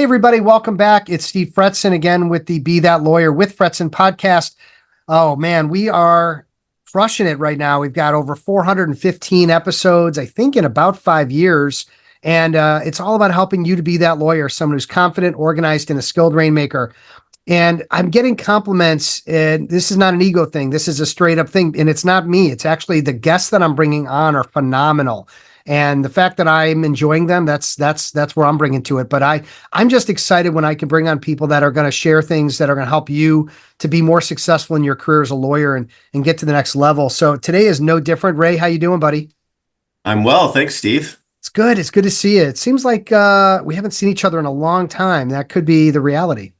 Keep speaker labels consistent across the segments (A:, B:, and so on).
A: everybody. Welcome back. It's Steve Fretzin again with the Be That Lawyer with Fretzin podcast. Oh, man, we are crushing it right now. We've got over 415 episodes, I think, in about 5 years. And it's all about helping you to be that lawyer, someone who's confident, organized, and a skilled rainmaker. And I'm getting compliments, and this is not an ego thing. This is a straight up thing. And it's not me. It's actually the guests that I'm bringing on are phenomenal. And the fact that I'm enjoying them, that's where I'm bringing to it. But I'm just excited when I can bring on people that are going to share things that are going to help you to be more successful in your career as a lawyer and get to the next level. So today is no different. Ray, how you doing, buddy?
B: I'm well. Thanks, Steve.
A: It's good. It's good to see you. It seems like we haven't seen each other in a long time. That could be the reality.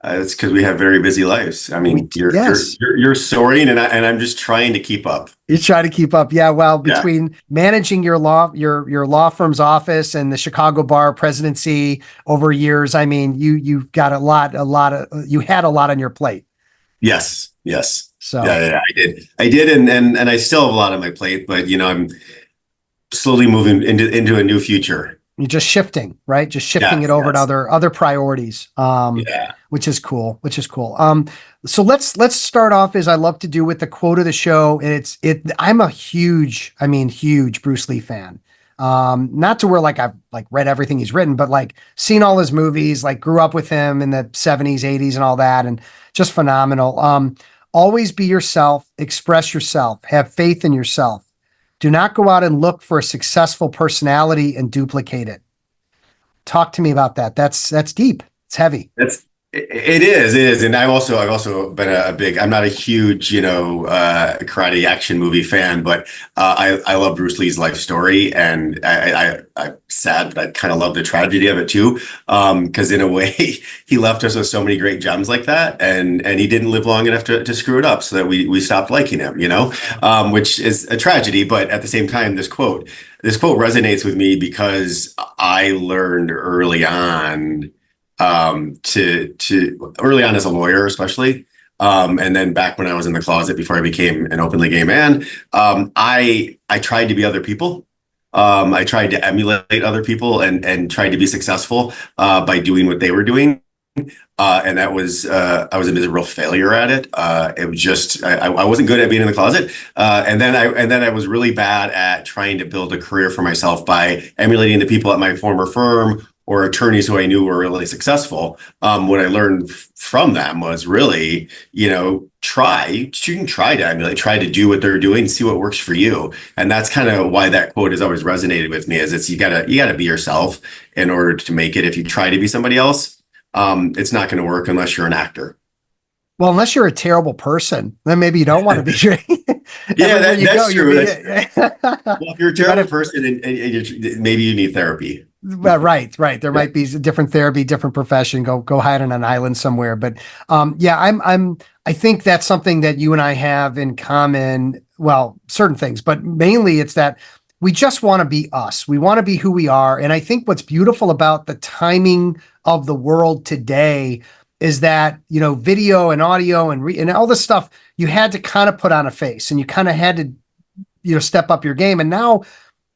B: It's because we have very busy lives. I mean, you're soaring, and I'm just trying to keep up.
A: You're trying to keep up, yeah. Well, between managing your law firm's office and the Chicago bar presidency over years, I mean, you've got you had a lot on your plate.
B: Yes.
A: So
B: yeah, I did, and I still have a lot on my plate, but I'm slowly moving into a new future.
A: You're just shifting, right? Just shifting it over to other priorities, which is cool. So let's start off as I love to do with the quote of the show. And I'm a huge Bruce Lee fan. Not to where I've read everything he's written, but seen all his movies, grew up with him in the 70s, 80s and all that. And just phenomenal. Always be yourself, express yourself, have faith in yourself. Do not go out and look for a successful personality and duplicate it. Talk to me about that. That's deep. It's heavy.
B: It is. And I've also been I'm not a huge, karate action movie fan, but I love Bruce Lee's life story, and I'm sad, but I kind of love the tragedy of it too. Because in a way he left us with so many great gems like that, and he didn't live long enough to screw it up so that we stopped liking him, which is a tragedy. But at the same time, this quote resonates with me because I learned early on to early on as a lawyer, especially. And then back when I was in the closet before I became an openly gay man, I tried to be other people. I tried to emulate other people and tried to be successful by doing what they were doing. And that was I was a miserable failure at it. It was just I wasn't good at being in the closet. And then I was really bad at trying to build a career for myself by emulating the people at my former firm or attorneys who I knew were really successful. What I learned from them was really, you can try to emulate, try to do what they're doing, see what works for you. And that's kind of why that quote has always resonated with me, is you gotta be yourself in order to make it. If you try to be somebody else, it's not going to work unless you're an actor.
A: Well, unless you're a terrible person, then maybe you don't want to be.
B: That's true. Well, if you're a terrible person, and maybe you need therapy.
A: Right. There might be a different therapy, different profession. Go hide on an island somewhere. But I think that's something that you and I have in common. Well, certain things, but mainly it's that we just want to be us. We want to be who we are. And I think what's beautiful about the timing of the world today is that, video and audio and all this stuff, you had to kind of put on a face, and you kind of had to, step up your game. And now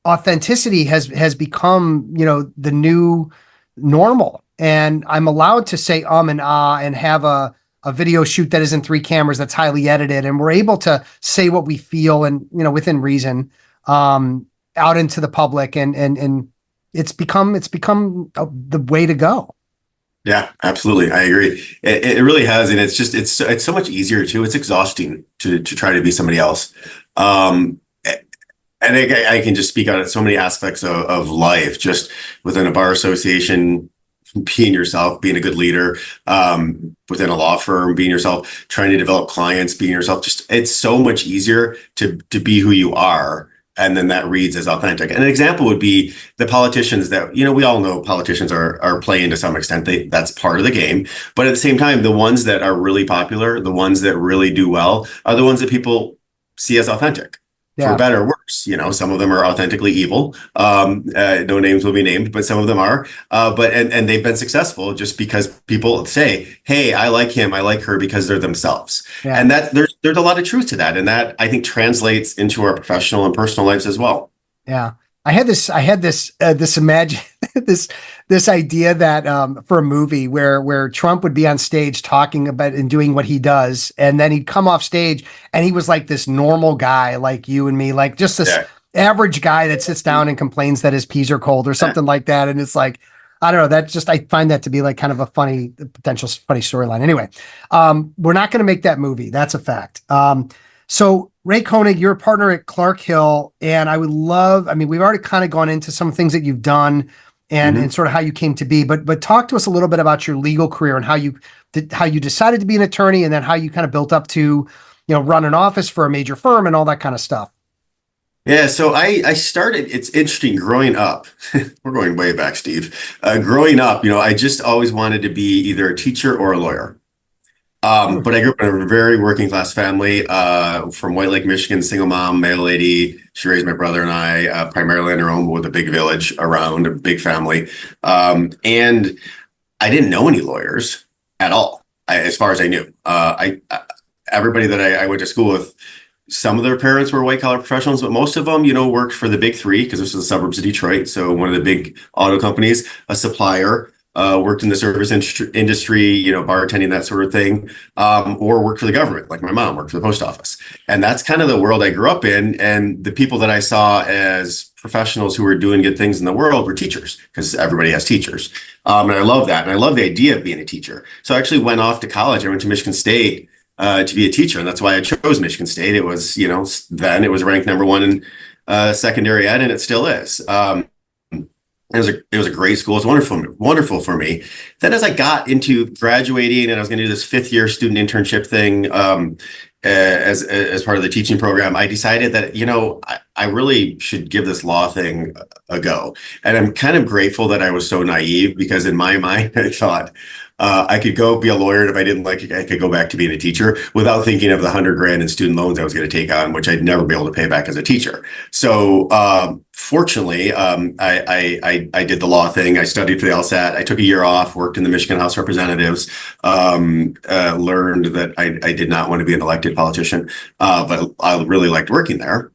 A: authenticity has become, the new normal. And I'm allowed to say and ah and have a video shoot that isn't 3 cameras, that's highly edited. And we're able to say what we feel and, within reason, out into the public. And it's become the way to go.
B: Yeah, absolutely. I agree. It really has. And it's so much easier too. It's exhausting to try to be somebody else. And I can just speak on so many aspects of life, just within a bar association, being yourself, being a good leader, within a law firm, being yourself, trying to develop clients, being yourself. Just, it's so much easier to be who you are. And then that reads as authentic. And an example would be the politicians that, we all know politicians are playing to some extent. That's part of the game. But at the same time, the ones that are really popular, the ones that really do well, are the ones that people see as authentic. For better or worse. Some of them are authentically evil. No names will be named, but some of them are. And they've been successful just because people say, hey, I like him, I like her, because they're themselves. Yeah. And that there's a lot of truth to that. And that, I think, translates into our professional and personal lives as well.
A: Yeah. this imagine this this idea that for a movie where Trump would be on stage talking about and doing what he does, and then he'd come off stage and he was like this normal guy like you and me, like just this
B: Yeah.
A: average guy that sits down and complains that his peas are cold or something like that. And it's like, I don't know, that just, I find that to be like kind of a funny potential funny storyline. Anyway, we're not going to make that movie. That's a fact. So Ray Koenig, you're a partner at Clark Hill, and I would love, I mean, we've already kind of gone into some things that you've done and sort of how you came to be, but talk to us a little bit about your legal career and how you decided to be an attorney, and then how you kind of built up to, run an office for a major firm and all that kind of stuff.
B: Yeah, so I started, it's interesting growing up. We're going way back, Steve. Growing up, I just always wanted to be either a teacher or a lawyer. But I grew up in a very working class family, from White Lake, Michigan, single mom, male lady. She raised my brother and I, primarily on her own, but with a big village around, a big family. And I didn't know any lawyers at all, as far as I knew. Everybody that I went to school with, some of their parents were white collar professionals, but most of them, worked for the big three, because this is the suburbs of Detroit. So one of the big auto companies, a supplier, worked in the service industry, bartending, that sort of thing, or worked for the government, like my mom worked for the post office. And that's kind of the world I grew up in. And the people that I saw as professionals who were doing good things in the world were teachers, because everybody has teachers. And I love that. And I love the idea of being a teacher. So I actually went off to college. I went to Michigan State to be a teacher. And that's why I chose Michigan State. It was, then it was ranked number one in secondary ed, and it still is. It was a great school. It was wonderful for me. Then as I got into graduating and I was going to do this 5th-year student internship thing, as part of the teaching program, I decided that, I really should give this law thing a go. And I'm kind of grateful that I was so naive, because in my mind, I thought, I could go be a lawyer, and if I didn't like it, I could go back to being a teacher, without thinking of the $100,000 in student loans I was going to take on, which I'd never be able to pay back as a teacher. So, fortunately, I did the law thing. I studied for the LSAT. I took a year off, worked in the Michigan House of Representatives, learned that I did not want to be an elected politician, but I really liked working there.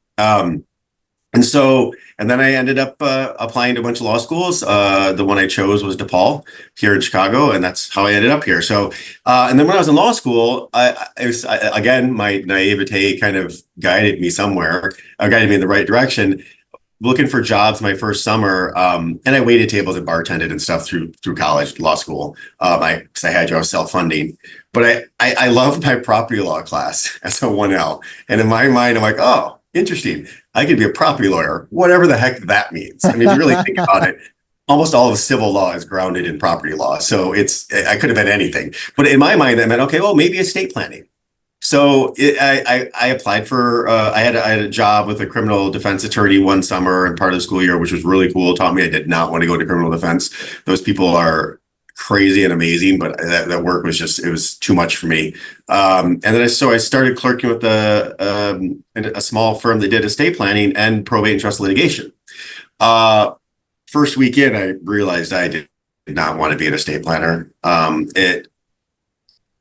B: And then I ended up applying to a bunch of law schools. The one I chose was DePaul here in Chicago, and that's how I ended up here. So, and then when I was in law school, again, my naivete kind of guided me in the right direction. Looking for jobs my first summer, and I waited tables and bartended and stuff through college, law school. Because I had to, I was self-funding. But I loved my property law class as a 1L. And in my mind, I'm like, oh, interesting. I could be a property lawyer, whatever the heck that means. I mean, if you really think about it, almost all of civil law is grounded in property law. So I could have been anything. But in my mind, that meant, okay, well, maybe estate planning. So I applied for, I had a job with a criminal defense attorney one summer and part of the school year, which was really cool. It taught me I did not want to go to criminal defense. Those people are crazy and amazing, but that work was it was too much for me. And then I started clerking with a small firm that did estate planning and probate and trust litigation. First weekend, I realized I did not want to be an estate planner.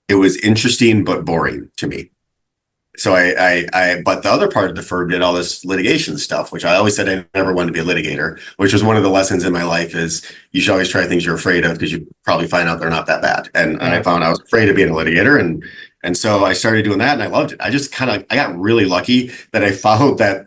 B: It was interesting, but boring to me. So but the other part of the firm did all this litigation stuff, which I always said I never wanted to be a litigator, which was one of the lessons in my life, is you should always try things you're afraid of, because you probably find out they're not that bad. And I found I was afraid of being a litigator. And so I started doing that, and I loved it. I got really lucky that I followed that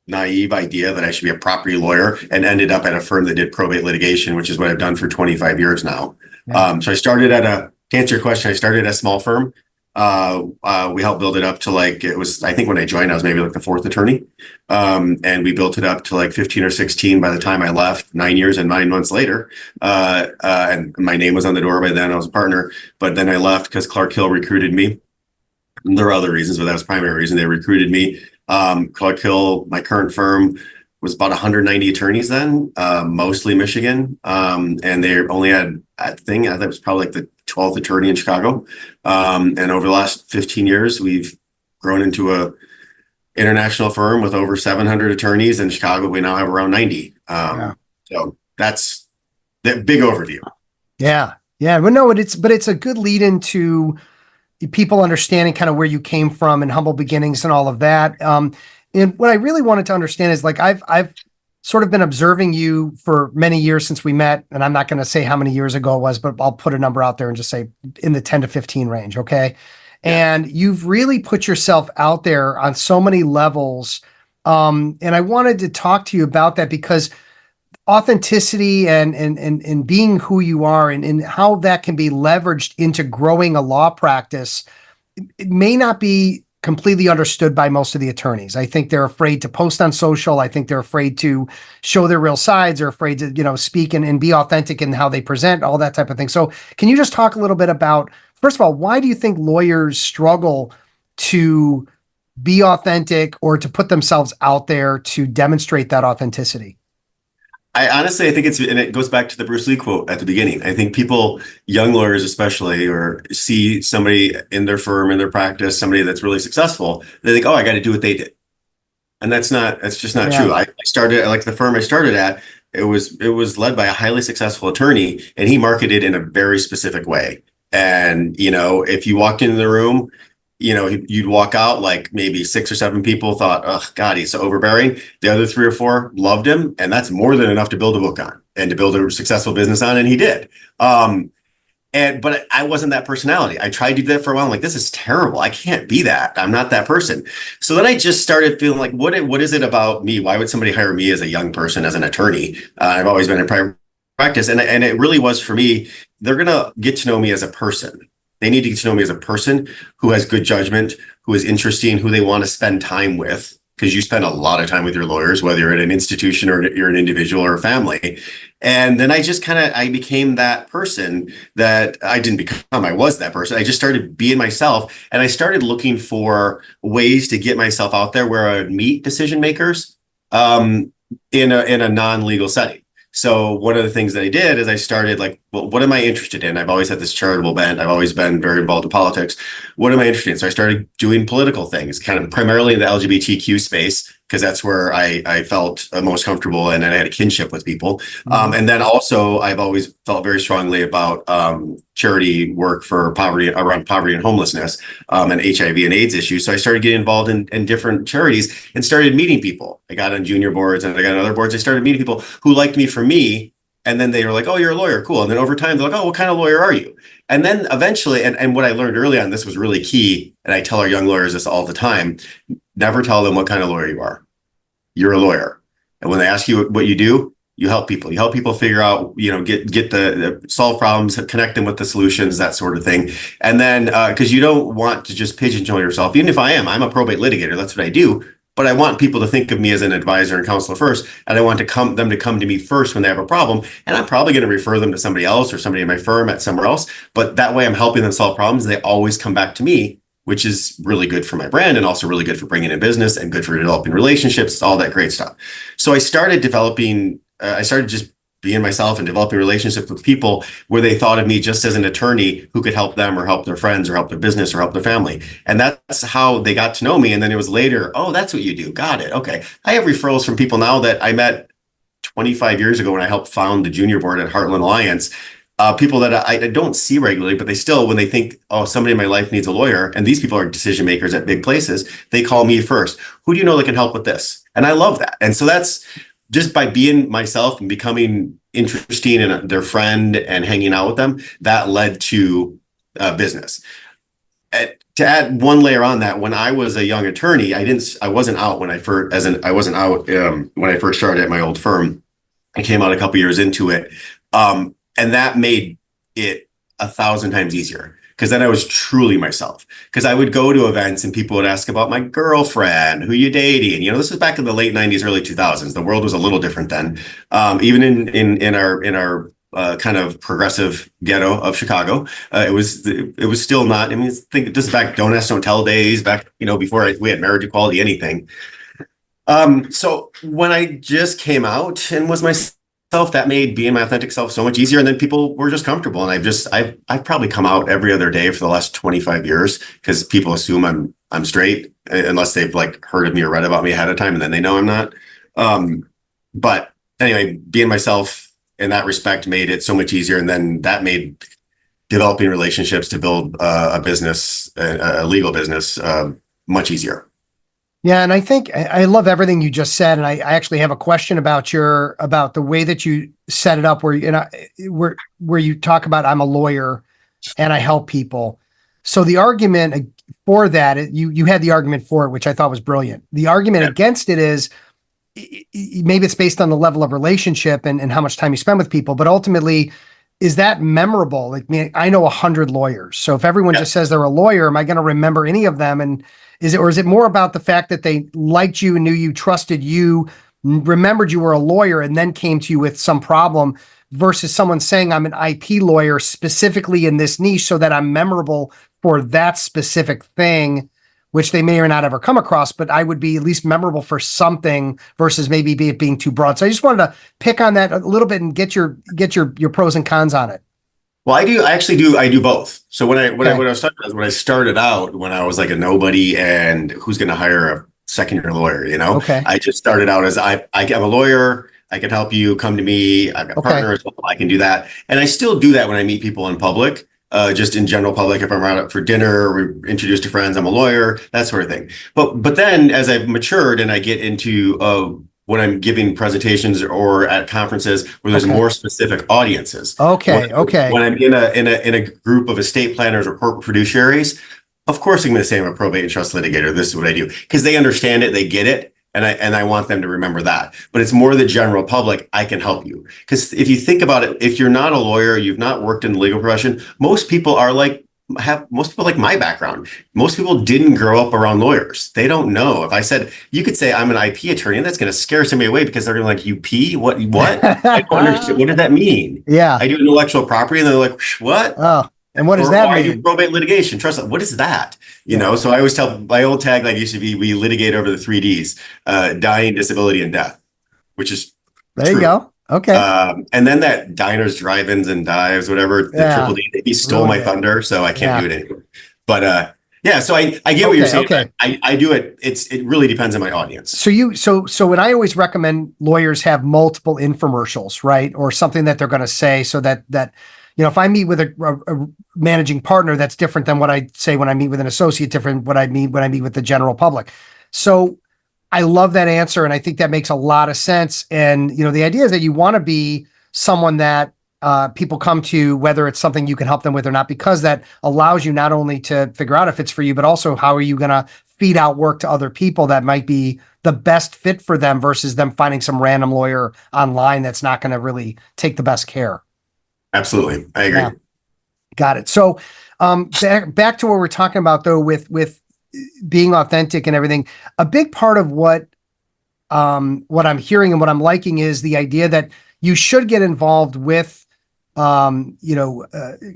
B: naive idea that I should be a property lawyer, and ended up at a firm that did probate litigation, which is what I've done for 25 years now. Yeah. So I started to answer your question, I started at a small firm. We helped build it up to I think when I joined, I was maybe like the 4th attorney. And we built it up to like 15 or 16 by the time I left, 9 years and 9 months later. And my name was on the door by then. I was a partner, but then I left because Clark Hill recruited me. And there are other reasons, but that was the primary reason they recruited me. Clark Hill, my current firm, was about 190 attorneys then, mostly Michigan. And they only had, I think it was probably like the 12th attorney in Chicago. And over the last 15 years, we've grown into a international firm with over 700 attorneys. In Chicago, we now have around 90. So that's the big overview.
A: Yeah. Yeah. Well, no, but it's a good lead into people understanding kind of where you came from and humble beginnings and all of that. And what I really wanted to understand is, like, I've sort of been observing you for many years since we met, and I'm not going to say how many years ago it was, but I'll put a number out there and just say in the 10 to 15 range. Okay.
B: Yeah.
A: And you've really put yourself out there on so many levels. And I wanted to talk to you about that because authenticity and being who you are and how that can be leveraged into growing a law practice, it may not be completely understood by most of the attorneys. I think they're afraid to post on social. I think they're afraid to show their real sides, or afraid to, speak and be authentic in how they present, all that type of thing. So can you just talk a little bit about, first of all, why do you think lawyers struggle to be authentic or to put themselves out there to demonstrate that authenticity?
B: I honestly, I think and it goes back to the Bruce Lee quote at the beginning. I think people, young lawyers especially, or see somebody in their firm, in their practice, somebody that's really successful, they think, oh, I got to do what they did. And that's just not true. I started, like the firm I started at, it was led by a highly successful attorney, and he marketed in a very specific way. And, if you walked into the room, you'd walk out, like maybe 6 or 7 people thought, oh God, he's so overbearing. The other 3 or 4 loved him. And that's more than enough to build a book on and to build a successful business on. And he did. But I wasn't that personality. I tried to do that for a while. I'm like, this is terrible. I can't be that. I'm not that person. So then I just started feeling like, what is it about me? Why would somebody hire me as a young person, as an attorney? I've always been in private practice. And it really was for me, they're going to get to know me as a person. They need to get to know me as a person who has good judgment, who is interesting, who they want to spend time with, because you spend a lot of time with your lawyers, whether you're at an institution or you're an individual or a family. And then I just I became that person that I didn't become. I was that person. I just started being myself, and I started looking for ways to get myself out there where I would meet decision makers in a non-legal setting. So one of the things that I did is I started like, well, what am I interested in? I've always had this charitable bent. I've always been very involved in politics. What am I interested in? So I started doing political things, kind of primarily in the LGBTQ space, because that's where I felt most comfortable and I had a kinship with people. And then also I've always felt very strongly about charity work for around poverty and homelessness and HIV and AIDS issues. So I started getting involved in different charities and started meeting people. I got on junior boards and I got on other boards. I started meeting people who liked me for me. And then they were like, oh, you're a lawyer. Cool. And then over time, they're like, oh, what kind of lawyer are you? And then eventually, and what I learned early on, this was really key. And I tell our young lawyers this all the time, never tell them what kind of lawyer you are. You're a lawyer. And when they ask you what you do, you help people. You help people figure out, get the solve problems, connect them with the solutions, that sort of thing. And then, because you don't want to just pigeonhole yourself, even if I'm a probate litigator, that's what I do. But I want people to think of me as an advisor and counselor first, and I want them to come to me first when they have a problem. And I'm probably going to refer them to somebody else or somebody in my firm at somewhere else. But that way I'm helping them solve problems. They always come back to me, which is really good for my brand and also really good for bringing in business and good for developing relationships, all that great stuff. So I started just being myself and developing relationships with people where they thought of me just as an attorney who could help them or help their friends or help their business or help their family. And that's how they got to know me. And then it was later, oh, that's what you do. Got it. Okay. I have referrals from people now that I met 25 years ago when I helped found the junior board at Heartland Alliance. People that I don't see regularly, but they still, when they think, oh, somebody in my life needs a lawyer, and these people are decision makers at big places, they call me first. Who do you know that can help with this? And I love that. And so that's just by being myself and becoming interesting in their friend and hanging out with them, that led to business. To add one layer on that, when I was a young attorney, I wasn't out when I first started at my old firm. I came out a couple years into it. And that made it 1,000 times easier, because then I was truly myself. Because I would go to events and people would ask about my girlfriend, who you dating. This is back in the late 90s, early 2000s. The world was a little different then. Even in our kind of progressive ghetto of Chicago, it was still not. I mean, think this is back don't ask, don't tell days. Back before we had marriage equality, anything. So when I just came out and was myself, that made being my authentic self so much easier, and then people were just comfortable. And I've probably come out every other day for the last 25 years, because people assume I'm straight unless they've like heard of me or read about me ahead of time, and then they know I'm not. But anyway, being myself in that respect made it so much easier, and then that made developing relationships to build a business, a legal business, much easier.
A: Yeah, and I think I love everything you just said, and I actually have a question about about the way that you set it up, where where you talk about I'm a lawyer and I help people. So the argument for that, you had the argument for it, which I thought was brilliant. The argument
B: Yeah.
A: against it is maybe it's based on the level of relationship and how much time you spend with people, but ultimately, is that memorable? Like me, I know 100 lawyers. So if everyone
B: Yeah.
A: just says they're a lawyer, am I going to remember any of them? And is it more about the fact that they liked you, knew you, trusted you, remembered you were a lawyer, and then came to you with some problem versus someone saying I'm an IP lawyer specifically in this niche so that I'm memorable for that specific thing, which they may or not ever come across, but I would be at least memorable for something versus maybe it being too broad. So I just wanted to pick on that a little bit and get your pros and cons on it.
B: Well, I do both. So
A: Okay.
B: when I started out, when I was like a nobody and who's going to hire a second year lawyer,
A: Okay.
B: I just started out as I'm a lawyer. I can help you. Come to me. I've got
A: Okay.
B: partners. I can do that. And I still do that when I meet people in public, just in general public. If I'm out for dinner, we're introduced to friends, I'm a lawyer, that sort of thing. But then as I've matured and I get into when I'm giving presentations or at conferences where there's
A: Okay.
B: more specific audiences.
A: Okay.
B: When
A: Okay.
B: I'm in a group of estate planners or corporate fiduciaries, of course I'm going to say I'm a probate and trust litigator. This is what I do because they understand it, they get it, and I want them to remember that. But it's more the general public. I can help you because if you think about it, if you're not a lawyer, you've not worked in the legal profession. Most people like my background. Most people didn't grow up around lawyers. They don't know. If I said you could say I'm an IP attorney, that's going to scare somebody away because they're going to like UP. What? I don't understand. What does that mean?
A: Yeah.
B: I do intellectual property, and they're like, what?
A: Oh, and what does
B: Or
A: that
B: I do
A: mean?
B: probate litigation. Trust. What is that?
A: Yeah.
B: So I always tell my old tagline used to be, we litigate over the 3Ds, dying, disability, and death, which is
A: There you
B: true.
A: go. Okay.
B: And then that diners, drive-ins, and dives, whatever, the
A: Yeah.
B: triple D, he stole
A: Ruined
B: my
A: it.
B: thunder, so I can't
A: Yeah.
B: do it anymore. But yeah, so I get what you're
A: Okay.
B: saying.
A: Okay.
B: I do it. It really depends on my audience.
A: So when I always recommend lawyers have multiple infomercials, right? Or something that they're going to say so that if I meet with a managing partner, that's different than what I say when I meet with an associate, different what I mean when I meet with the general public. So I love that answer. And I think that makes a lot of sense. And, the idea is that you want to be someone that people come to, whether it's something you can help them with or not, because that allows you not only to figure out if it's for you, but also how are you going to feed out work to other people that might be the best fit for them versus them finding some random lawyer online that's not going to really take the best care.
B: Absolutely. I agree.
A: Yeah, got it. So back to what we're talking about though, with being authentic and everything, a big part of what I'm hearing and what I'm liking is the idea that you should get involved with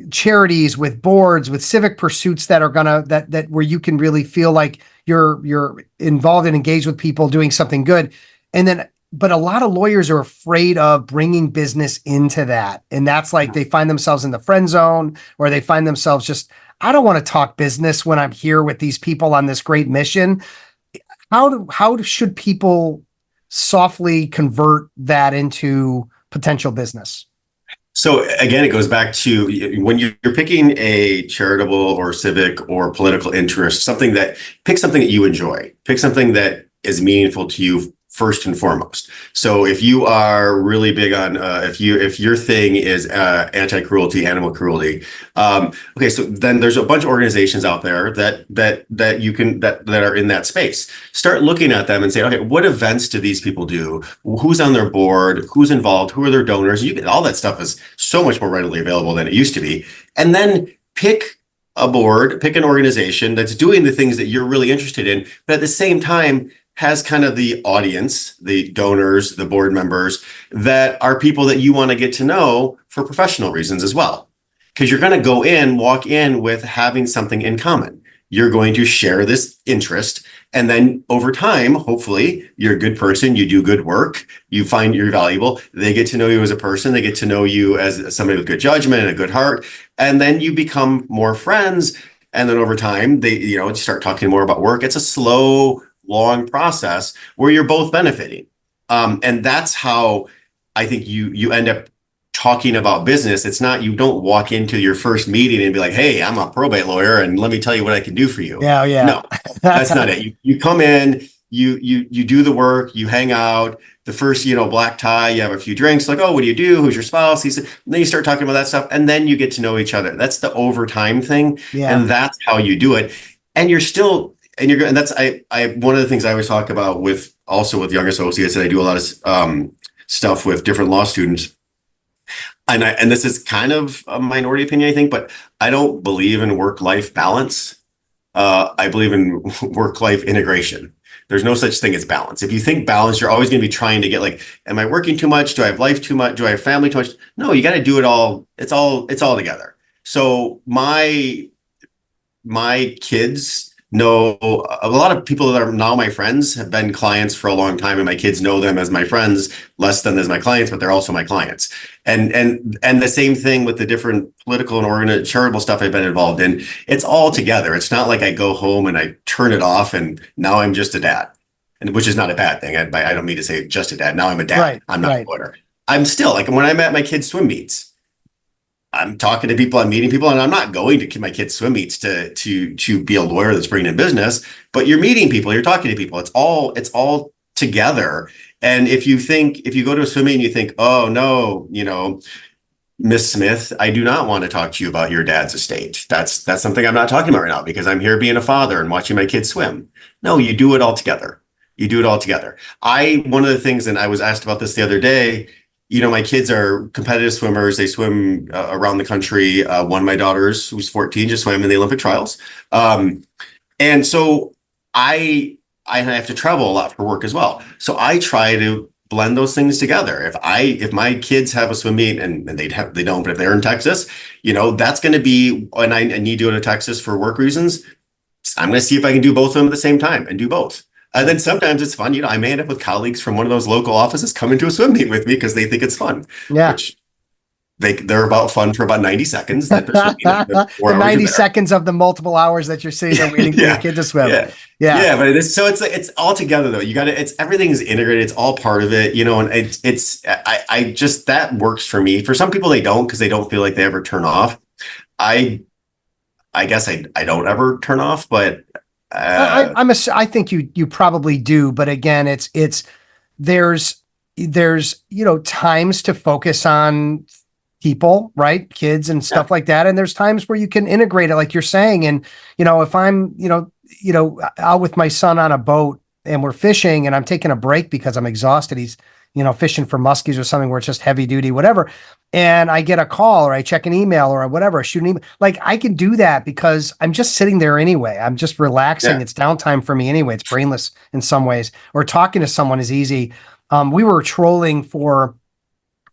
A: charities, with boards, with civic pursuits that are gonna that where you can really feel like you're involved and engaged with people doing something good. And then, but a lot of lawyers are afraid of bringing business into that, and that's like they find themselves in the friend zone, or they find themselves just, I don't want to talk business when I'm here with these people on this great mission. How should people softly convert that into potential business?
B: So again, it goes back to when you're picking a charitable or civic or political interest, pick something that you enjoy, pick something that is meaningful to you first and foremost. So if you are really big on, if your thing is anti-cruelty, animal cruelty, okay, so then there's a bunch of organizations out there that you can that are in that space. Start looking at them and say, okay, what events do these people do? Who's on their board? Who's involved? Who are their donors? All that stuff is so much more readily available than it used to be. And then pick a board, pick an organization that's doing the things that you're really interested in, but at the same time has kind of the audience, the donors, the board members that are people that you want to get to know for professional reasons as well. Because you're going to walk in with having something in common. You're going to share this interest. And then over time, hopefully, you're a good person, you do good work, you find you're valuable. They get to know you as a person, they get to know you as somebody with good judgment and a good heart. And then you become more friends. And then over time, they start talking more about work. It's a slow, long process where you're both benefiting. And that's how I think you end up talking about business. It's not, you don't walk into your first meeting and be like, hey, I'm a probate lawyer and let me tell you what I can do for you.
A: Yeah, yeah.
B: No, that's not it. You come in, you do the work, you hang out. The first, black tie, you have a few drinks, like, oh, what do you do? Who's your spouse? He said, and then you start talking about that stuff, and then you get to know each other. That's the overtime thing,
A: Yeah.
B: and that's how you do it. And and that's one of the things I always talk about with young associates, and I do a lot of stuff with different law students. And this is kind of a minority opinion, I think, but I don't believe in work-life balance. I believe in work-life integration. There's no such thing as balance. If you think balance, you're always going to be trying to get like, am I working too much? Do I have life too much? Do I have family too much? No, you got to do it all. It's all together. So my kids know a lot of people that are now my friends have been clients for a long time, and my kids know them as my friends less than as my clients, but they're also my clients. And the same thing with the different political and charitable stuff I've been involved in. It's all together. It's not like I go home and I turn it off and now I'm just a dad, and which is not a bad thing. I don't mean to say just a dad. Now I'm a dad.
A: Right,
B: I'm not
A: right.
B: a lawyer. I'm still like when I'm at my kids' swim meets, I'm talking to people, I'm meeting people, and I'm not going to my kids' swim meets to be a lawyer that's bringing in business. But you're meeting people, you're talking to people. It's all together. And if you go to a swim meet and you think, oh no, Miss Smith, I do not want to talk to you about your dad's estate. That's something I'm not talking about right now because I'm here being a father and watching my kids swim. No, you do it all together. You do it all together. One of the things, and I was asked about this the other day. My kids are competitive swimmers. They swim around the country. One of my daughters, who's 14, just swam in the Olympic trials. And so I have to travel a lot for work as well. So I try to blend those things together. If my kids have a swim meet and they don't, but if they're in Texas, that's going to be, and I need to go to Texas for work reasons. I'm going to see if I can do both of them at the same time and do both. And then sometimes it's fun. I may end up with colleagues from one of those local offices coming to a swim meet with me because they think it's fun.
A: Yeah.
B: Which they're about fun for about 90 seconds.
A: The 90 seconds of the multiple hours that you're sitting there waiting for your kid to swim.
B: Yeah. But it's all together though. Everything is integrated. It's all part of it, and I just, that works for me. For some people, they don't, because they don't feel like they ever turn off. I guess I don't ever turn off, but
A: I think you probably do, but again, there's times to focus on people, right? Kids and stuff like that. And there's times where you can integrate it, like you're saying. And, if I'm, out with my son on a boat and we're fishing and I'm taking a break because I'm exhausted, he's, fishing for muskies or something where it's just heavy duty, whatever. And I get a call or I check an email or whatever, shoot an email. Like I can do that because I'm just sitting there anyway. I'm just relaxing. Yeah. It's downtime for me anyway. It's brainless in some ways, or talking to someone is easy. We were trolling for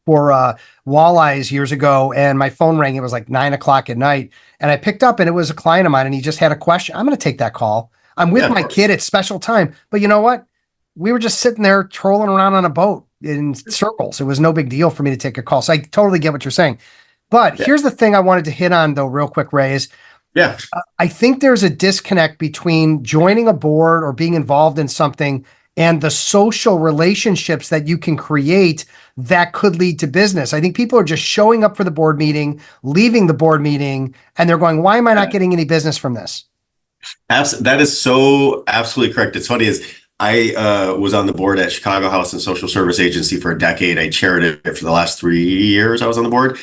A: walleyes years ago and my phone rang. It was like 9:00 at night and I picked up and it was a client of mine and he just had a question. I'm going to take that call. I'm with my kid at special time, but you know what? We were just sitting there trolling around on a boat in circles. It was no big deal for me to take a call. So I totally get what you're saying. But here's the thing I wanted to hit on though, real quick, Ray, is I think there's a disconnect between joining a board or being involved in something and the social relationships that you can create that could lead to business. I think people are just showing up for the board meeting, leaving the board meeting, and they're going, why am I not getting any business from this?
B: That is so absolutely correct. It's funny is I was on the board at Chicago House and Social Service Agency for a decade. I chaired it for the last 3 years I was on the board.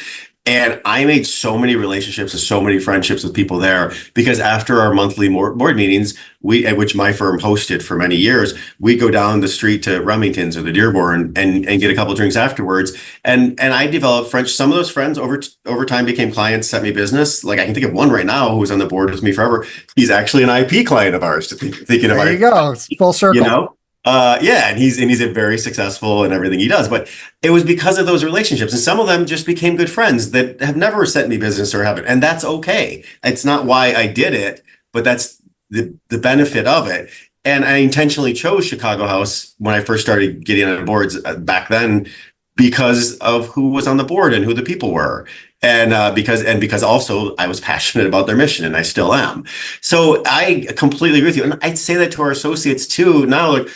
B: And I made so many relationships and so many friendships with people there because after our monthly board meetings, which my firm hosted for many years, we go down the street to Remington's or the Dearborn and get a couple of drinks afterwards. And I developed friends. Some of those friends over time became clients, sent me business. Like I can think of one right now who was on the board with me forever. He's actually an IP client of ours. Thinking about
A: there you go, it's full circle.
B: And he's a very successful in everything he does, but it was because of those relationships, and some of them just became good friends that have never sent me business or haven't, and that's okay. It's not why I did it, but that's the benefit of it. And I intentionally chose Chicago House when I first started getting on boards back then because of who was on the board and who the people were. And because also I was passionate about their mission, and I still am. So I completely agree with you, and I'd say that to our associates too. Now, like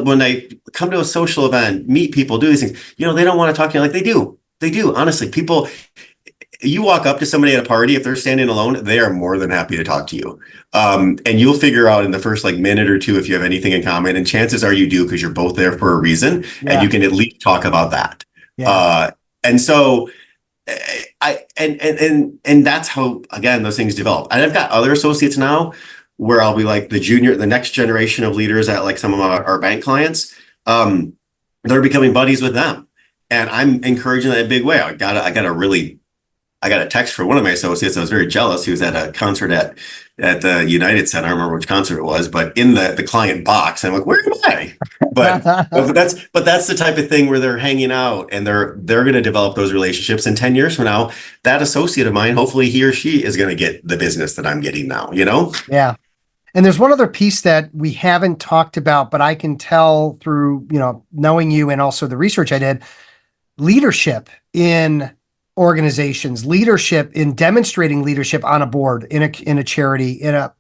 B: when I come to a social event, meet people, do these things, they don't want to talk to you like they do. They do, honestly. People, you walk up to somebody at a party, if they're standing alone, they are more than happy to talk to you. And you'll figure out in the first like minute or two if you have anything in common, and chances are you do because you're both there for a reason, and you can at least talk about that. And so and that's how, again, those things develop. And I've got other associates now where I'll be like the next generation of leaders at like some of our bank clients. They're becoming buddies with them. And I'm encouraging that in a big way. I got a text from one of my associates. I was very jealous. He was at a concert at the United Center. I don't remember which concert it was, but in the client box, I'm like, where am I? But that's the type of thing where they're hanging out and they're going to develop those relationships. And 10 years from now, that associate of mine, hopefully he or she is going to get the business that I'm getting now, you know?
A: Yeah. And there's one other piece that we haven't talked about, but I can tell through, knowing you and also the research I did, leadership in organizations, leadership in demonstrating leadership on a board, in a charity, in a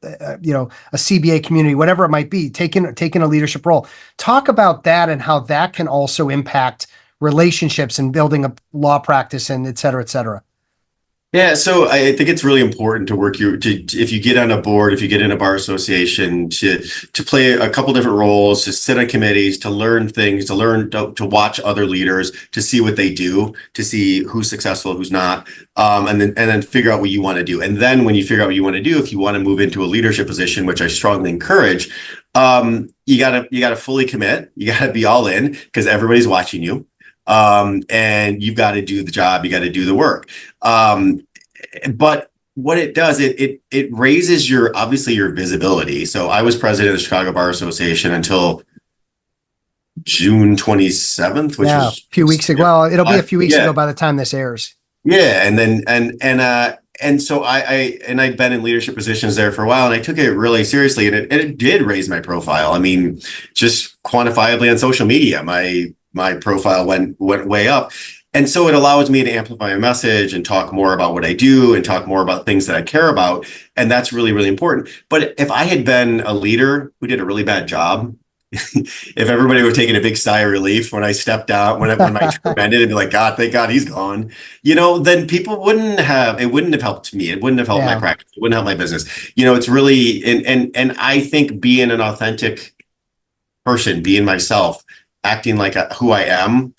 A: CBA community, whatever it might be, taking a leadership role. Talk about that and how that can also impact relationships and building a law practice and et cetera, et cetera.
B: Yeah, so I think it's really important to if you get on a board, if you get in a bar association, to play a couple different roles, to sit on committees, to learn things, to watch other leaders, to see what they do, to see who's successful, who's not, and then figure out what you want to do. And then when you figure out what you want to do, if you want to move into a leadership position, which I strongly encourage, you gotta fully commit. You gotta be all in because everybody's watching you. And you've got to do the job, you got to do the work. But what it does, it raises obviously your visibility. So I was president of the Chicago Bar Association until June 27th, which was
A: a few weeks ago. Well, it'll be a few weeks ago by the time this airs.
B: Yeah. And so I'd been in leadership positions there for a while, and I took it really seriously, and it did raise my profile. I mean, just quantifiably on social media, my profile went way up. And so it allows me to amplify my message and talk more about what I do and talk more about things that I care about. And that's really, really important. But if I had been a leader who did a really bad job, if everybody were taking a big sigh of relief when I stepped out, when my term ended, and be like, God, thank God he's gone, then people it wouldn't have helped me. It wouldn't have helped my practice. It wouldn't help my business. It's really, and I think being an authentic person, being myself, acting like who I am,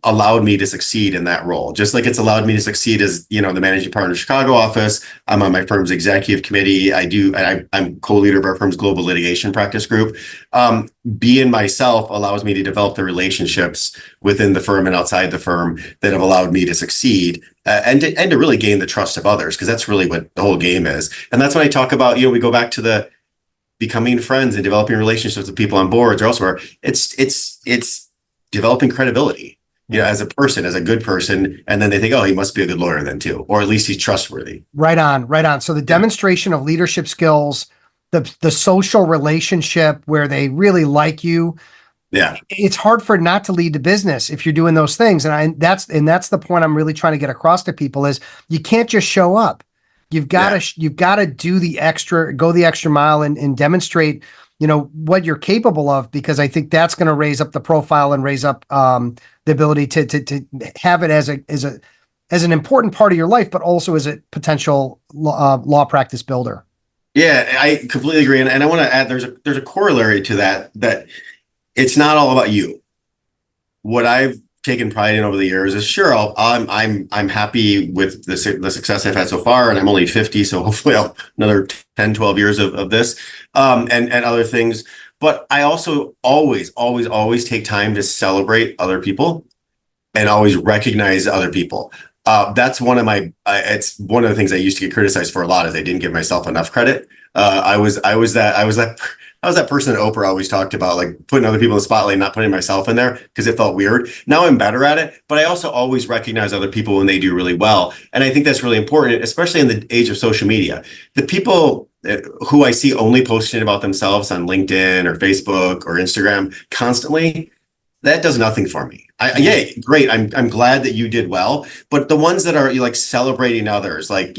B: allowed me to succeed in that role. Just like it's allowed me to succeed as, the managing partner of the Chicago office. I'm on my firm's executive committee. I'm co-leader of our firm's global litigation practice group. Being myself allows me to develop the relationships within the firm and outside the firm that have allowed me to succeed and to really gain the trust of others, because that's really what the whole game is. And that's when I talk about, we go back to the becoming friends and developing relationships with people on boards or elsewhere. It's developing credibility, as a person, as a good person. And then they think, oh, he must be a good lawyer then too, or at least he's trustworthy. Right
A: on. So the demonstration of leadership skills, the social relationship where they really like you. Yeah. It's hard for it not to lead to business if you're doing those things. And that's the point I'm really trying to get across to people is you can't just show up. You've got to do go the extra mile and demonstrate, what you're capable of, because I think that's going to raise up the profile and raise up the ability to have it as an important part of your life, but also as a potential law practice builder.
B: Yeah, I completely agree. And I want to add, there's a corollary to that it's not all about you. What I've taken pride in over the years is I'm happy with the success I've had so far, and I'm only 50, so hopefully I'll another 10, 12 years of this and other things. But I also always take time to celebrate other people and always recognize other people. That's one of it's one of the things I used to get criticized for a lot, is I didn't give myself enough credit. I was that person that Oprah always talked about, like putting other people in the spotlight and not putting myself in there because it felt weird. Now I'm better at it, but I also always recognize other people when they do really well. And I think that's really important, especially in the age of social media. The people who I see only posting about themselves on LinkedIn or Facebook or Instagram constantly, that does nothing for me. Yay, great. I'm glad that you did well. But the ones that are like celebrating others, like,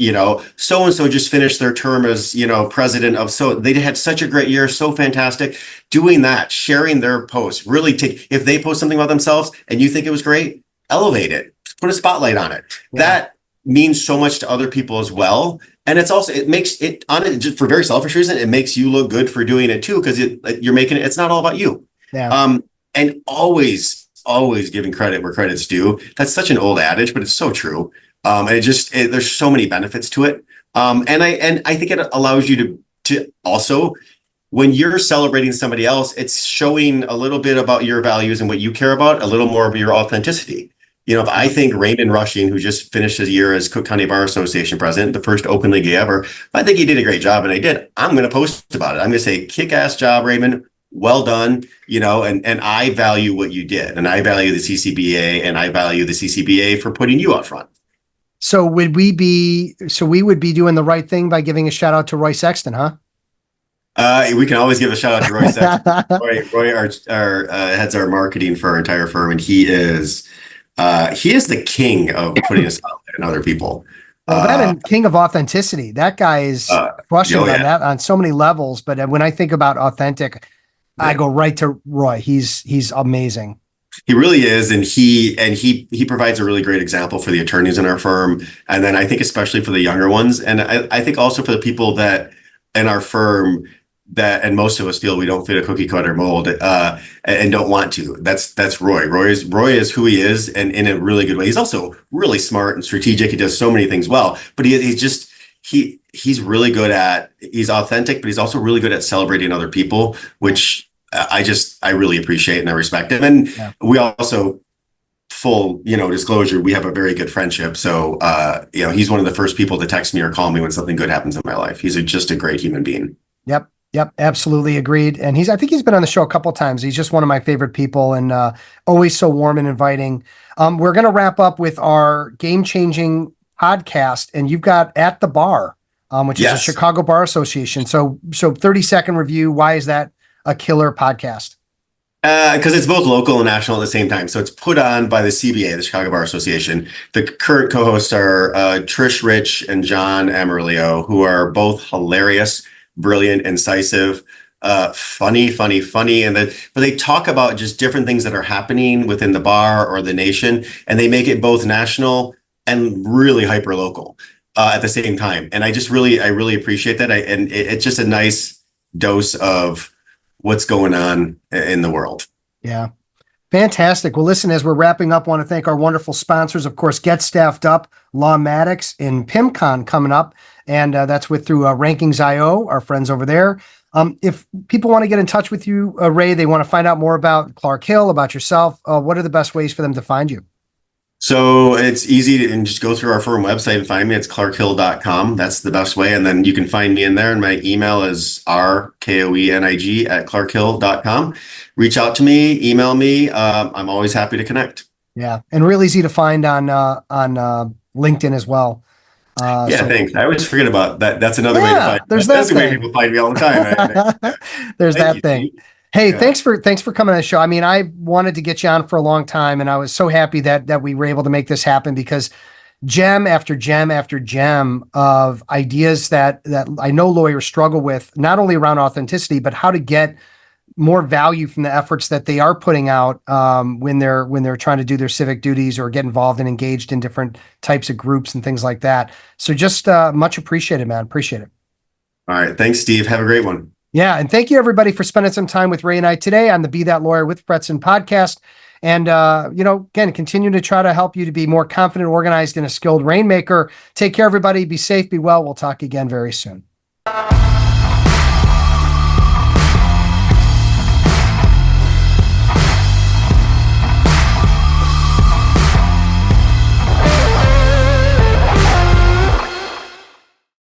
B: so-and-so just finished their term as, president of, so they had such a great year, so fantastic. Doing that, sharing their posts, really if they post something about themselves and you think it was great, elevate it, put a spotlight on it. Yeah. means so much to other people as well. And it makes it on it just for very selfish reason. It makes you look good for doing it too, because you're making it. It's not all about you.
A: Yeah.
B: And always giving credit where credit's due. That's such an old adage, but it's so true. And there's so many benefits to it. And I think it allows you to also, when you're celebrating somebody else, it's showing a little bit about your values and what you care about, a little more of your authenticity. If I think Raymond Rushing, who just finished his year as Cook County Bar Association president, the first openly gay ever, if I think he did a great job, and I did, I'm going to post about it. I'm going to say, kick-ass job, Raymond. Well done. And I value what you did, and I value the CCBA, and I value the CCBA for putting you out front.
A: So we would be doing the right thing by giving a shout out to Roy Sexton, huh?
B: We can always give a shout out to Roy Sexton. Roy heads our marketing for our entire firm, and he is the king of putting us out there and other people.
A: Well, that and king of authenticity. That guy is crushing on that on so many levels. But when I think about authentic, I go right to Roy. He's amazing.
B: He really is, and he provides a really great example for the attorneys in our firm, and then I think especially for the younger ones, and I think also for the people that in our firm that, and most of us feel we don't fit a cookie cutter mold and don't want to. That's Roy. Roy is who he is, and in a really good way. He's also really smart and strategic. He does so many things well, but he's really good at, he's authentic, but he's also really good at celebrating other people, which I really appreciate and I respect him. And we also, full disclosure, we have a very good friendship. So he's one of the first people to text me or call me when something good happens in my life. He's just a great human being.
A: Yep, absolutely agreed. And I think he's been on the show a couple of times. He's just one of my favorite people, and always so warm and inviting. We're going to wrap up with our game-changing podcast, and you've got At the Bar, which is a Chicago Bar Association. So 30-second review. Why is that a killer podcast?
B: Because it's both local and national at the same time. So it's put on by the CBA, the Chicago Bar Association. The current co-hosts are Trish Rich and John Amarillo, who are both hilarious, brilliant, incisive, funny. But they talk about just different things that are happening within the bar or the nation, and they make it both national and really hyper local at the same time. And I really appreciate that. It's just a nice dose of what's going on in the world. Yeah.
A: Fantastic. Well, listen, as we're wrapping up, I want to thank our wonderful sponsors. Of course, Get Staffed Up, Lawmatics, and PimCon coming up. And that's through Rankings.io, our friends over there. If people want to get in touch with you, Ray, they want to find out more about Clark Hill, about yourself, what are the best ways for them to find you? So it's easy and just go through our firm website and find me. It's clarkhill.com. That's the best way. And then you can find me in there. And my email is rkoenig@clarkhill.com. Reach out to me, email me. I'm always happy to connect. Yeah. And real easy to find on LinkedIn as well. Thanks. I always forget about that. That's another way to find me. That's the way people find me all the time. There's that thing. Hey, thanks for coming on the show. I mean, I wanted to get you on for a long time, and I was so happy that we were able to make this happen, because gem after gem after gem of ideas that I know lawyers struggle with, not only around authenticity, but how to get more value from the efforts that they are putting out when they're trying to do their civic duties or get involved and engaged in different types of groups and things like that. So just much appreciated, man. Appreciate it. All right. Thanks, Steve. Have a great one. Yeah. And thank you, everybody, for spending some time with Ray and I today on the Be That Lawyer with Fretzin podcast. And, again, continue to try to help you to be more confident, organized, and a skilled rainmaker. Take care, everybody. Be safe, be well. We'll talk again very soon.